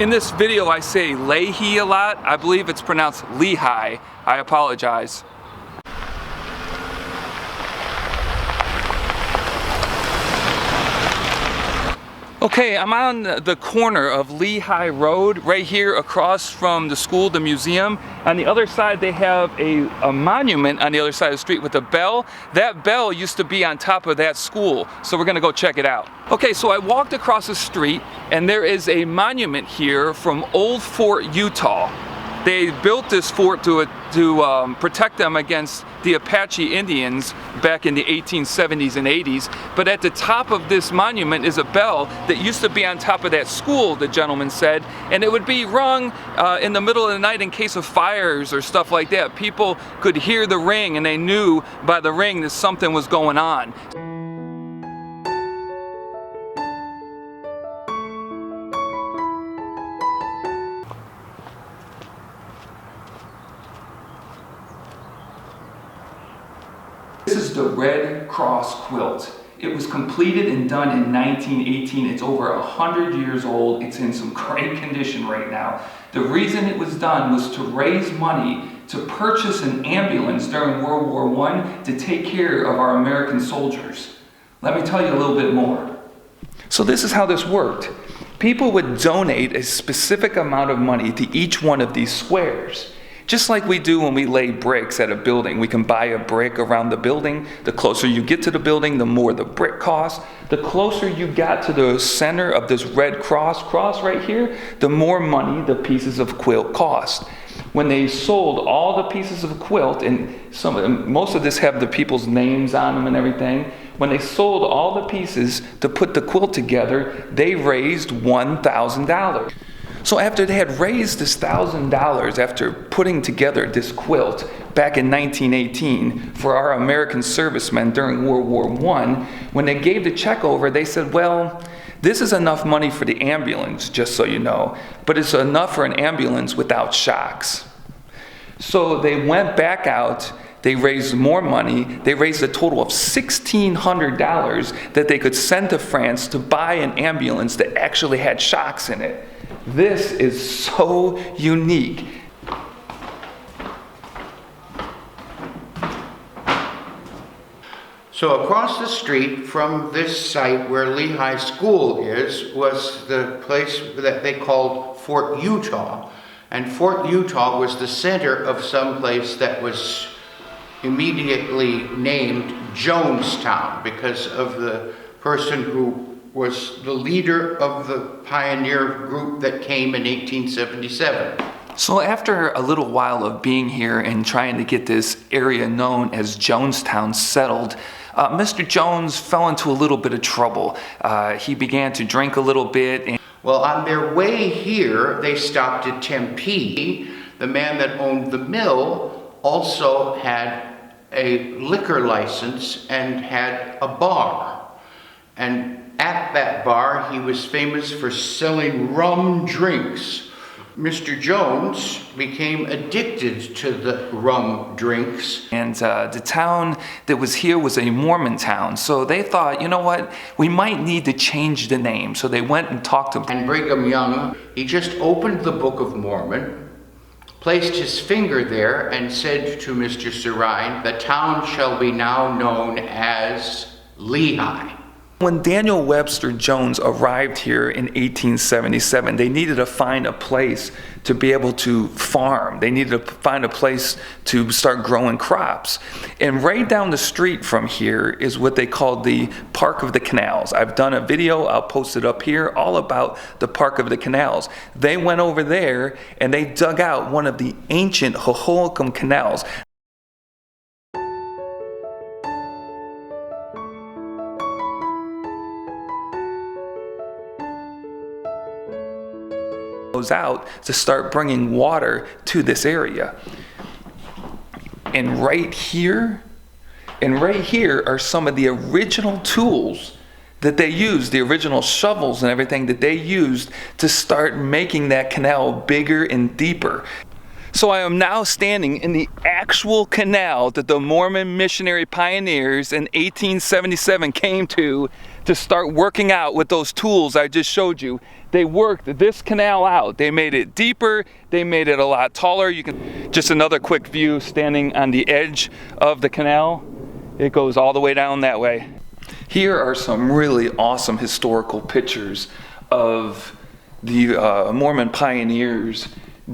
In this video I say Lehi a lot. I believe it's pronounced Lehi. I apologize. Okay, I'm on the corner of Lehi Road, right here across from the school, the museum. On the other side, they have a monument on the other side of the street with a bell. That bell used to be on top of that school, so we're gonna go check it out. Okay, so I walked across the street, and there is a monument here from Old Fort, Utah. They built this fort to protect them against the Apache Indians back in the 1870s and 80s. But at the top of this monument is a bell that used to be on top of that school, the gentleman said, and it would be rung in the middle of the night in case of fires or stuff like that. People could hear the ring, and they knew by the ring that something was going on. This is the Red Cross Quilt. It was completed and done in 1918. It's over 100 years old. It's in some great condition right now. The reason it was done was to raise money to purchase an ambulance during World War I to take care of our American soldiers. Let me tell you a little bit more. So this is how this worked. People would donate a specific amount of money to each one of these squares. Just like we do when we lay bricks at a building. We can buy a brick around the building. The closer you get to the building, the more the brick costs. The closer you got to the center of this red cross right here, the more money the pieces of quilt cost. When they sold all the pieces of quilt, and most of this have the people's names on them and everything, when they sold all the pieces to put the quilt together, they raised $1,000. So after they had raised this $1,000 after putting together this quilt back in 1918 for our American servicemen during World War I, when they gave the check over, they said, well, this is enough money for the ambulance, just so you know, but it's enough for an ambulance without shocks. So they went back out, they raised more money, they raised a total of $1,600 that they could send to France to buy an ambulance that actually had shocks in it. This is so unique. So across the street from this site where Lehi School is was the place that they called Fort Utah. And Fort Utah was the center of some place that was immediately named Jonestown because of the person who was the leader of the pioneer group that came in 1877. So after a little while of being here and trying to get this area known as Jonestown settled, Mr. Jones fell into a little bit of trouble. He began to drink a little bit. Well, on their way here, they stopped at Tempe. The man that owned the mill also had a liquor license and had a bar. And at that bar, he was famous for selling rum drinks. Mr. Jones became addicted to the rum drinks. And the town that was here was a Mormon town. So they thought, you know what, we might need to change the name. So they went and talked to And Brigham Young, he just opened the Book of Mormon, placed his finger there and said to Mr. Serine, the town shall be now known as Lehi. When Daniel Webster Jones arrived here in 1877, they needed to find a place to be able to farm. They needed to find a place to start growing crops. And right down the street from here is what they called the Park of the Canals. I've done a video, I'll post it up here, all about the Park of the Canals. They went over there and they dug out one of the ancient Hohokam canals. Out to start bringing water to this area. And right here are some of the original tools that they used, the original shovels and everything that they used to start making that canal bigger and deeper. So I am now standing in the actual canal that the Mormon missionary pioneers in 1877 came to to start working out with those tools I just showed you. They worked this canal out. They made it deeper, they made it a lot taller. You can, just another quick view standing on the edge of the canal. It goes all the way down that way. Here are some really awesome historical pictures of the Mormon pioneers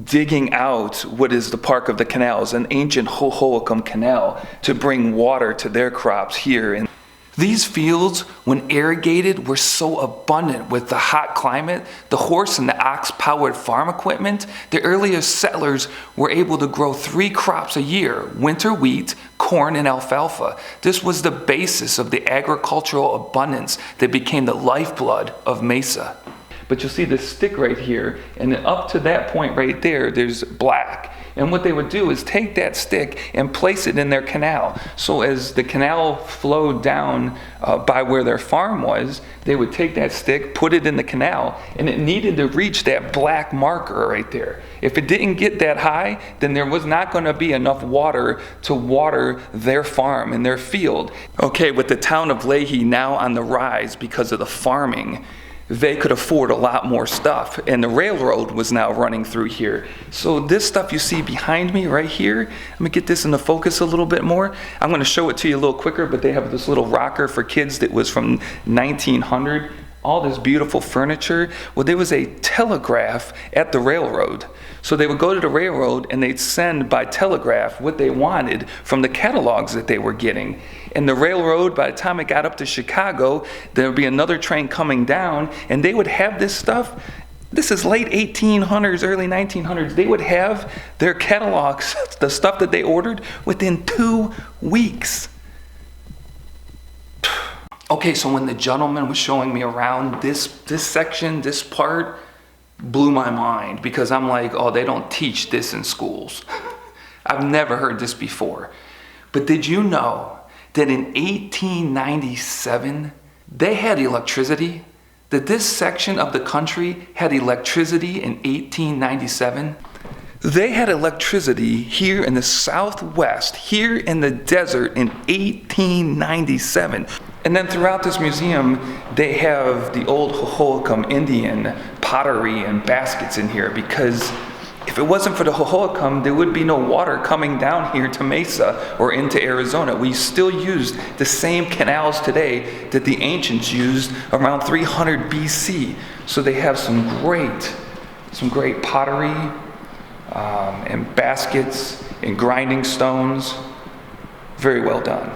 digging out what is the Park of the Canals, an ancient Hohoacum canal, to bring water to their crops here. And these fields, when irrigated, were so abundant with the hot climate, the horse and the ox-powered farm equipment, the earliest settlers were able to grow 3 crops a year: winter wheat, corn, and alfalfa. This was the basis of the agricultural abundance that became the lifeblood of Mesa. But you'll see this stick right here, and then up to that point right there, there's black. And what they would do is take that stick and place it in their canal. So as the canal flowed down by where their farm was, they would take that stick, put it in the canal, and it needed to reach that black marker right there. If it didn't get that high, then there was not going to be enough water to water their farm and their field. Okay, with the town of Lehi now on the rise because of the farming, they could afford a lot more stuff, and the railroad was now running through here. So this stuff you see behind me right here, let me get this into focus a little bit more. I'm going to show it to you a little quicker, but they have this little rocker for kids that was from 1900. All this beautiful furniture. Well, there was a telegraph at the railroad. So they would go to the railroad and they'd send by telegraph what they wanted from the catalogs that they were getting. And the railroad, by the time it got up to Chicago, there would be another train coming down, and they would have this stuff. This is late 1800s, early 1900s. They would have their catalogs, the stuff that they ordered, within 2 weeks. Okay, so when the gentleman was showing me around this section, this part blew my mind, because I'm like, oh, they don't teach this in schools. I've never heard this before. But did you know that in 1897, they had electricity? That this section of the country had electricity in 1897? They had electricity here in the Southwest, here in the desert in 1897. And then throughout this museum, they have the old Hohoacum Indian pottery and baskets in here, because if it wasn't for the Hohoacum, there would be no water coming down here to Mesa or into Arizona. We still use the same canals today that the ancients used around 300 BC. So they have some great pottery and baskets and grinding stones. Very well done.